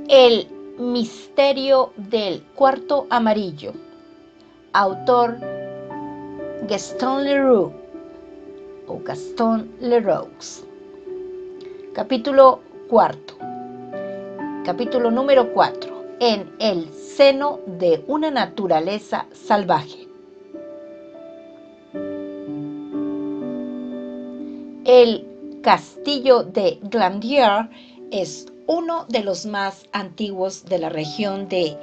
El misterio del cuarto amarillo. Autor Gaston Leroux o Gaston Leroux. Capítulo cuarto. Capítulo número 4. En el seno de una naturaleza salvaje. El castillo de Glandier es uno de los más antiguos de la región de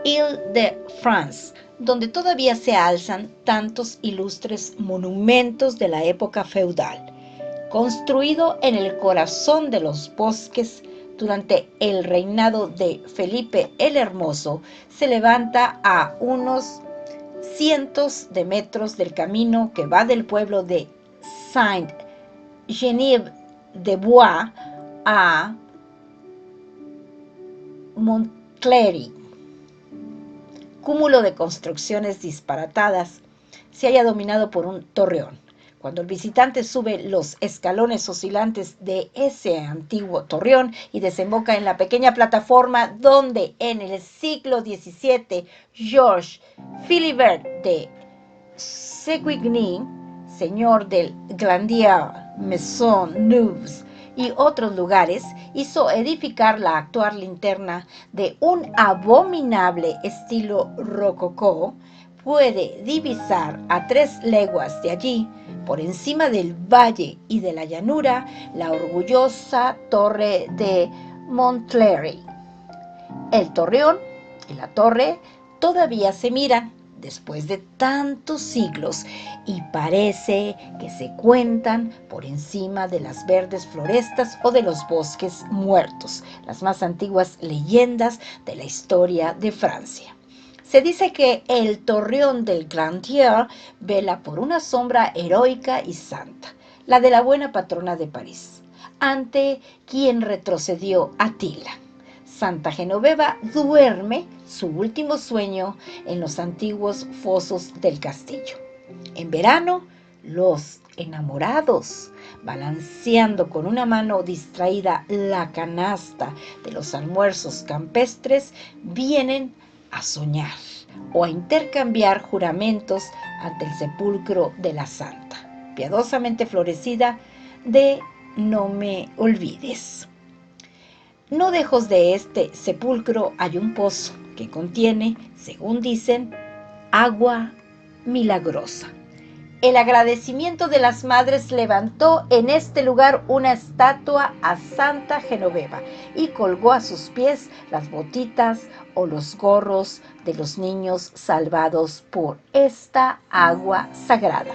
Île-de-France, donde todavía se alzan tantos ilustres monumentos de la época feudal. Construido en el corazón de los bosques durante el reinado de Felipe el Hermoso, se levanta a unos cientos de metros del camino que va del pueblo de Saint-Geneviève-des-Bois a Montclair. Cúmulo de construcciones disparatadas, se halla dominado por un torreón. Cuando el visitante sube los escalones oscilantes de ese antiguo torreón y desemboca en la pequeña plataforma donde en el siglo XVII Georges Philibert de Sévigné, señor del Glandier, Maisonneuve y otros lugares, hizo edificar la actual linterna de un abominable estilo rococó, puede divisar a 3 leguas de allí, por encima del valle y de la llanura, la orgullosa torre de Montclair. El torreón y la torre todavía se miran después de tantos siglos y parece que se cuentan por encima de las verdes florestas o de los bosques muertos, las más antiguas leyendas de la historia de Francia. Se dice que el torreón del Glandier vela por una sombra heroica y santa, la de la buena patrona de París, ante quien retrocedió Atila. Santa Genoveva duerme su último sueño en los antiguos fosos del castillo. En verano, los enamorados, balanceando con una mano distraída la canasta de los almuerzos campestres, vienen a soñar o a intercambiar juramentos ante el sepulcro de la santa, piadosamente florecida de no me olvides. No lejos de este sepulcro hay un pozo que contiene, según dicen, agua milagrosa. El agradecimiento de las madres levantó en este lugar una estatua a Santa Genoveva y colgó a sus pies las botitas o los gorros de los niños salvados por esta agua sagrada.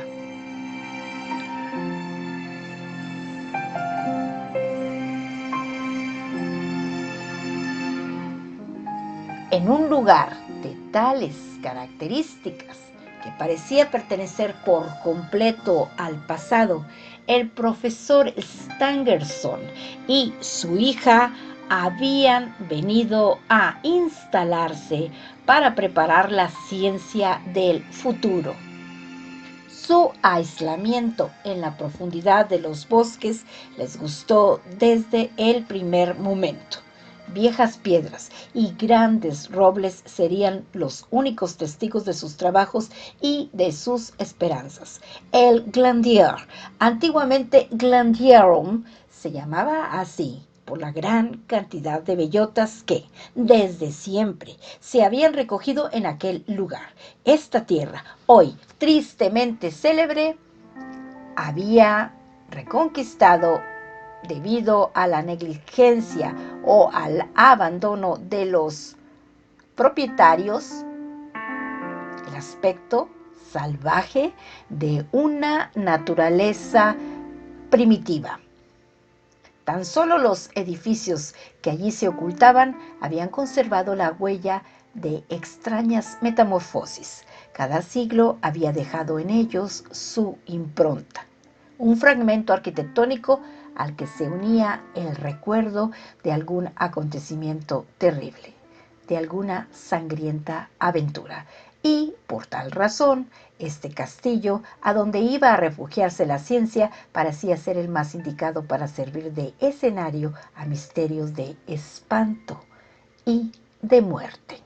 En un lugar de tales características que parecía pertenecer por completo al pasado, el profesor Stangerson y su hija habían venido a instalarse para preparar la ciencia del futuro. Su aislamiento en la profundidad de los bosques les gustó desde el primer momento. Viejas piedras y grandes robles serían los únicos testigos de sus trabajos y de sus esperanzas. El Glandier, antiguamente Glandierum, se llamaba así por la gran cantidad de bellotas que, desde siempre, se habían recogido en aquel lugar. Esta tierra, hoy tristemente célebre, había reconquistado debido a la negligencia o al abandono de los propietarios, el aspecto salvaje de una naturaleza primitiva. Tan solo los edificios que allí se ocultaban habían conservado la huella de extrañas metamorfosis. Cada siglo había dejado en ellos su impronta, un fragmento arquitectónico al que se unía el recuerdo de algún acontecimiento terrible, de alguna sangrienta aventura. Y, por tal razón, este castillo, a donde iba a refugiarse la ciencia, parecía ser el más indicado para servir de escenario a misterios de espanto, y de muerte.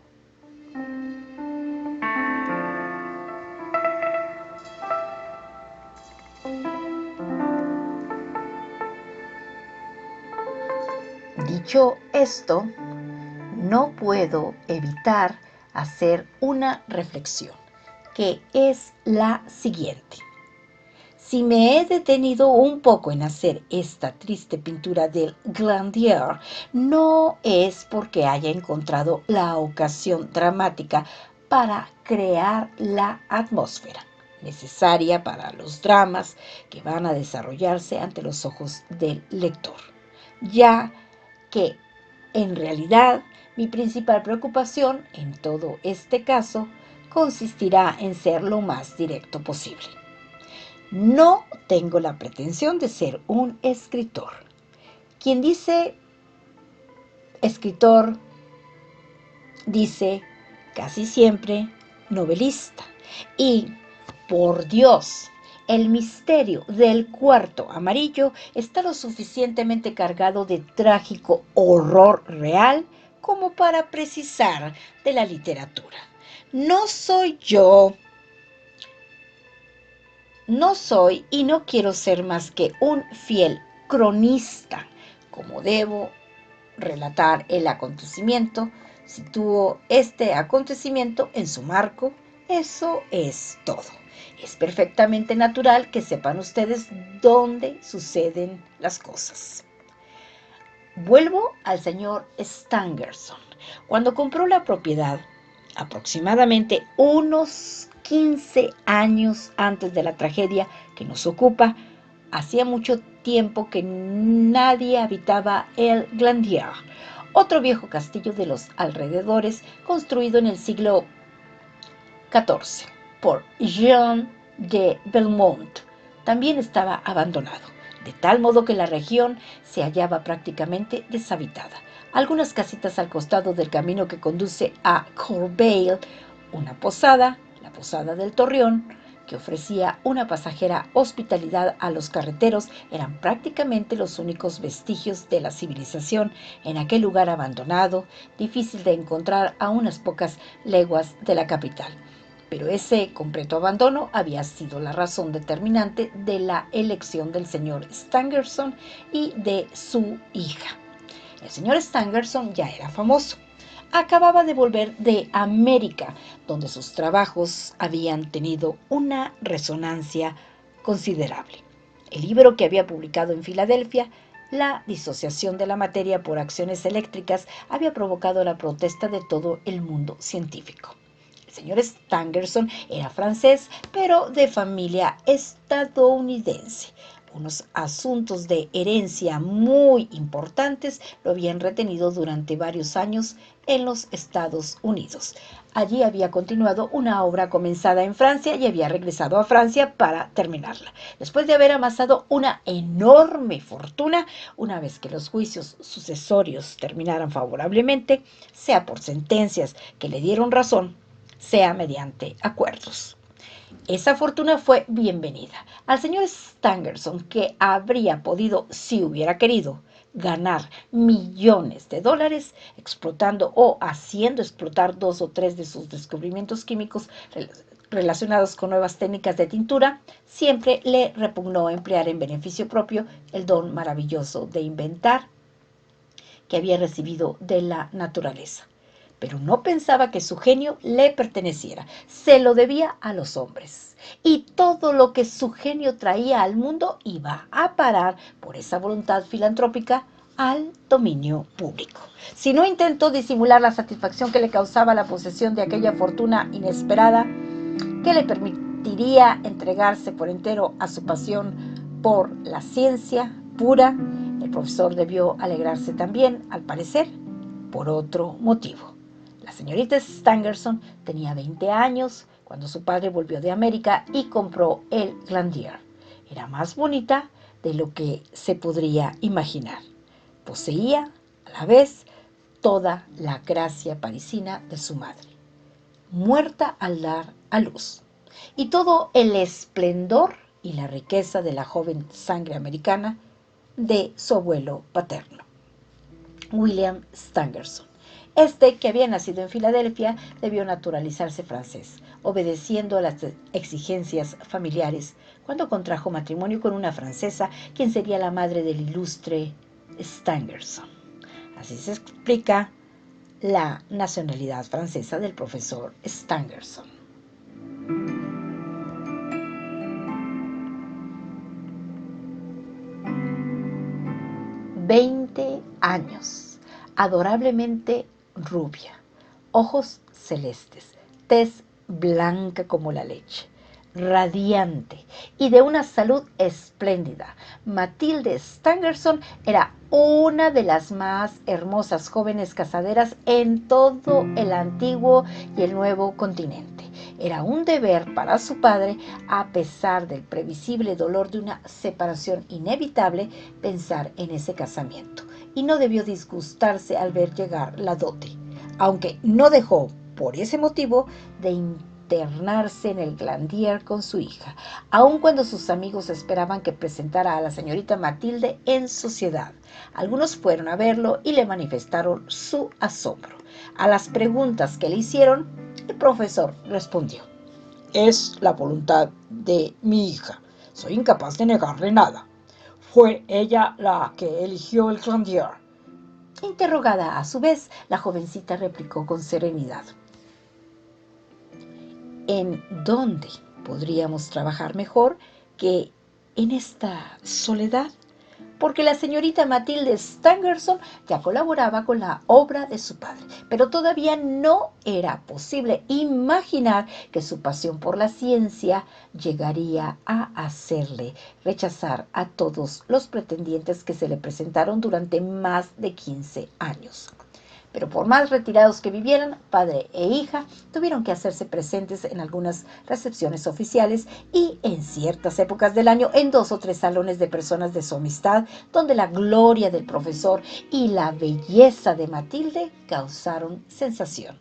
Dicho esto, no puedo evitar hacer una reflexión, que es la siguiente. Si me he detenido un poco en hacer esta triste pintura del Glandier, no es porque haya encontrado la ocasión dramática para crear la atmósfera necesaria para los dramas que van a desarrollarse ante los ojos del lector, ya que en realidad mi principal preocupación en todo este caso consistirá en ser lo más directo posible. No tengo la pretensión de ser un escritor. Quien dice escritor dice casi siempre novelista. Y, por Dios, el misterio del cuarto amarillo está lo suficientemente cargado de trágico horror real como para precisar de la literatura. No soy yo. No soy y no quiero ser más que un fiel cronista, como debo relatar el acontecimiento, sitúo este acontecimiento en su marco, eso es todo. Es perfectamente natural que sepan ustedes dónde suceden las cosas. Vuelvo al señor Stangerson. Cuando compró la propiedad, aproximadamente unos 15 años antes de la tragedia que nos ocupa, hacía mucho tiempo que nadie habitaba el Glandier, otro viejo castillo de los alrededores construido en el siglo XIV por Jean de Belmont. También estaba abandonado, de tal modo que la región se hallaba prácticamente deshabitada. Algunas casitas al costado del camino que conduce a Corbeil, una posada, la posada del Torreón, que ofrecía una pasajera hospitalidad a los carreteros, eran prácticamente los únicos vestigios de la civilización en aquel lugar abandonado, difícil de encontrar a unas pocas leguas de la capital. Pero ese completo abandono había sido la razón determinante de la elección del señor Stangerson y de su hija. El señor Stangerson ya era famoso. Acababa de volver de América, donde sus trabajos habían tenido una resonancia considerable. El libro que había publicado en Filadelfia, La disociación de la materia por acciones eléctricas, había provocado la protesta de todo el mundo científico. El señor Stangerson era francés, pero de familia estadounidense. Unos asuntos de herencia muy importantes lo habían retenido durante varios años en los Estados Unidos. Allí había continuado una obra comenzada en Francia y había regresado a Francia para terminarla. Después de haber amasado una enorme fortuna, una vez que los juicios sucesorios terminaran favorablemente, sea por sentencias que le dieron razón, sea mediante acuerdos. Esa fortuna fue bienvenida. Al señor Stangerson, que habría podido, si hubiera querido, ganar millones de dólares explotando o haciendo explotar 2 o 3 de sus descubrimientos químicos relacionados con nuevas técnicas de tintura, siempre le repugnó emplear en beneficio propio el don maravilloso de inventar que había recibido de la naturaleza. Pero no pensaba que su genio le perteneciera, se lo debía a los hombres. Y todo lo que su genio traía al mundo iba a parar por esa voluntad filantrópica al dominio público. Si no intentó disimular la satisfacción que le causaba la posesión de aquella fortuna inesperada, que le permitiría entregarse por entero a su pasión por la ciencia pura, el profesor debió alegrarse también, al parecer, por otro motivo. La señorita Stangerson tenía 20 años cuando su padre volvió de América y compró el Glandier. Era más bonita de lo que se podría imaginar. Poseía, a la vez, toda la gracia parisina de su madre, muerta al dar a luz, y todo el esplendor y la riqueza de la joven sangre americana de su abuelo paterno, William Stangerson. Este, que había nacido en Filadelfia, debió naturalizarse francés, obedeciendo a las exigencias familiares, cuando contrajo matrimonio con una francesa, quien sería la madre del ilustre Stangerson. Así se explica la nacionalidad francesa del profesor Stangerson. 20 años, adorablemente rubia, ojos celestes, tez blanca como la leche, radiante y de una salud espléndida. Matilde Stangerson era una de las más hermosas jóvenes casaderas en todo el antiguo y el nuevo continente. Era un deber para su padre, a pesar del previsible dolor de una separación inevitable, pensar en ese casamiento, y no debió disgustarse al ver llegar la dote, aunque no dejó por ese motivo de internarse en el Glandier con su hija, aun cuando sus amigos esperaban que presentara a la señorita Matilde en sociedad. Algunos fueron a verlo y le manifestaron su asombro. A las preguntas que le hicieron, el profesor respondió: es la voluntad de mi hija. Soy incapaz de negarle nada. Fue ella la que eligió el Glandier. Interrogada a su vez, la jovencita replicó con serenidad: ¿en dónde podríamos trabajar mejor que en esta soledad? Porque la señorita Matilde Stangerson ya colaboraba con la obra de su padre, pero todavía no era posible imaginar que su pasión por la ciencia llegaría a hacerle rechazar a todos los pretendientes que se le presentaron durante más de 15 años. Pero por más retirados que vivieran, padre e hija tuvieron que hacerse presentes en algunas recepciones oficiales y en ciertas épocas del año en 2 o 3 salones de personas de su amistad, donde la gloria del profesor y la belleza de Matilde causaron sensación.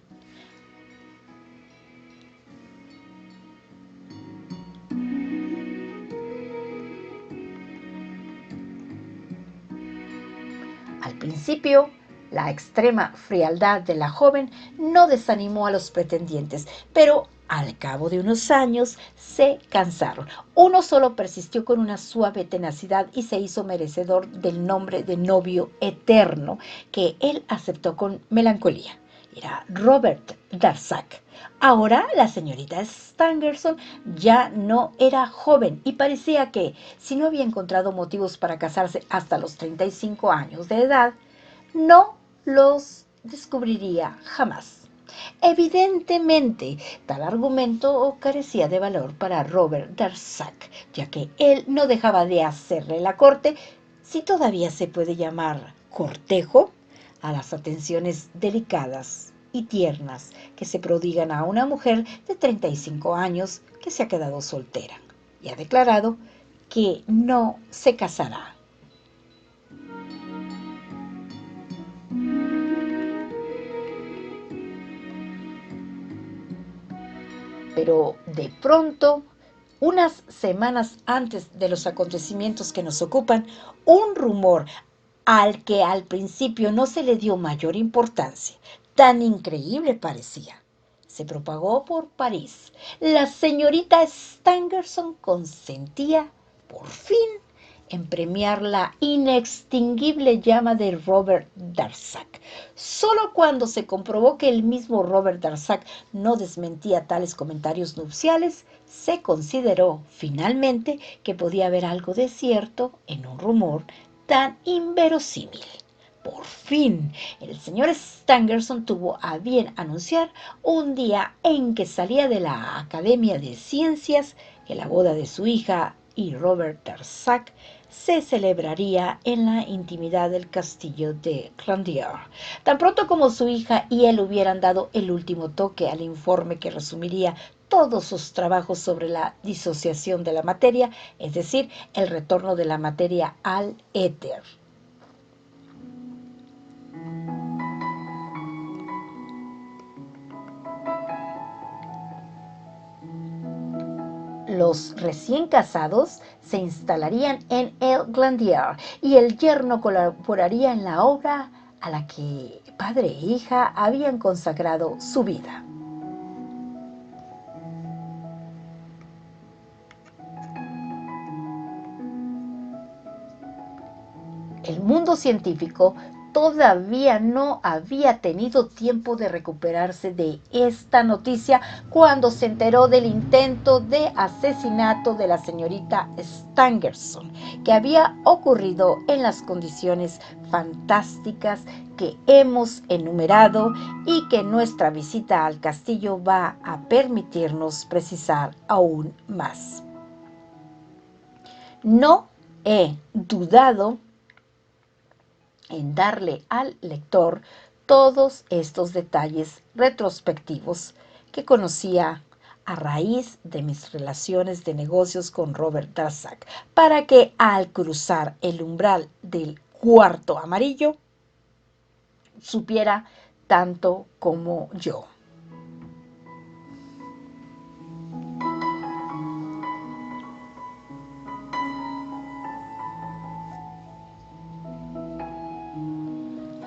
Al principio, la extrema frialdad de la joven no desanimó a los pretendientes, pero al cabo de unos años se cansaron. Uno solo persistió con una suave tenacidad y se hizo merecedor del nombre de novio eterno, que él aceptó con melancolía. Era Robert Darzac. Ahora la señorita Stangerson ya no era joven y parecía que, si no había encontrado motivos para casarse hasta los 35 años de edad, no los descubriría jamás. Evidentemente, tal argumento carecía de valor para Robert Darzac, ya que él no dejaba de hacerle la corte, si todavía se puede llamar cortejo, a las atenciones delicadas y tiernas que se prodigan a una mujer de 35 años que se ha quedado soltera y ha declarado que no se casará. Pero de pronto, unas semanas antes de los acontecimientos que nos ocupan, un rumor al que al principio no se le dio mayor importancia, tan increíble parecía, se propagó por París. La señorita Stangerson consentía, por fin, en premiar la inextinguible llama de Robert Darzac. Solo cuando se comprobó que el mismo Robert Darzac no desmentía tales comentarios nupciales, se consideró finalmente que podía haber algo de cierto en un rumor tan inverosímil. Por fin, el señor Stangerson tuvo a bien anunciar un día en que salía de la Academia de Ciencias que la boda de su hija y Robert Darzac se celebraría en la intimidad del castillo de Glandier. Tan pronto como su hija y él hubieran dado el último toque al informe que resumiría todos sus trabajos sobre la disociación de la materia, es decir, el retorno de la materia al éter. Los recién casados se instalarían en el Glandier y el yerno colaboraría en la obra a la que padre e hija habían consagrado su vida. El mundo científico todavía no había tenido tiempo de recuperarse de esta noticia cuando se enteró del intento de asesinato de la señorita Stangerson, que había ocurrido en las condiciones fantásticas que hemos enumerado y que nuestra visita al castillo va a permitirnos precisar aún más. No he dudado en darle al lector todos estos detalles retrospectivos que conocía a raíz de mis relaciones de negocios con Robert Darzac, para que al cruzar el umbral del cuarto amarillo supiera tanto como yo.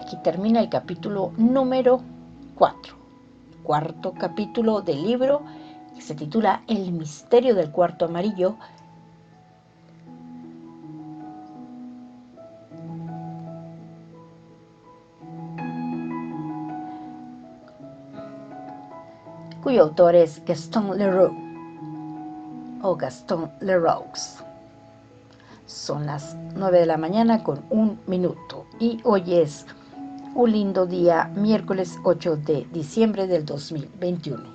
Aquí termina el capítulo número 4, cuarto capítulo del libro que se titula El misterio del cuarto amarillo, cuyo autor es Gaston Leroux o Gaston Leroux. Son las 9 de la mañana con 1 minuto y hoy es un lindo día, miércoles 8 de diciembre del 2021.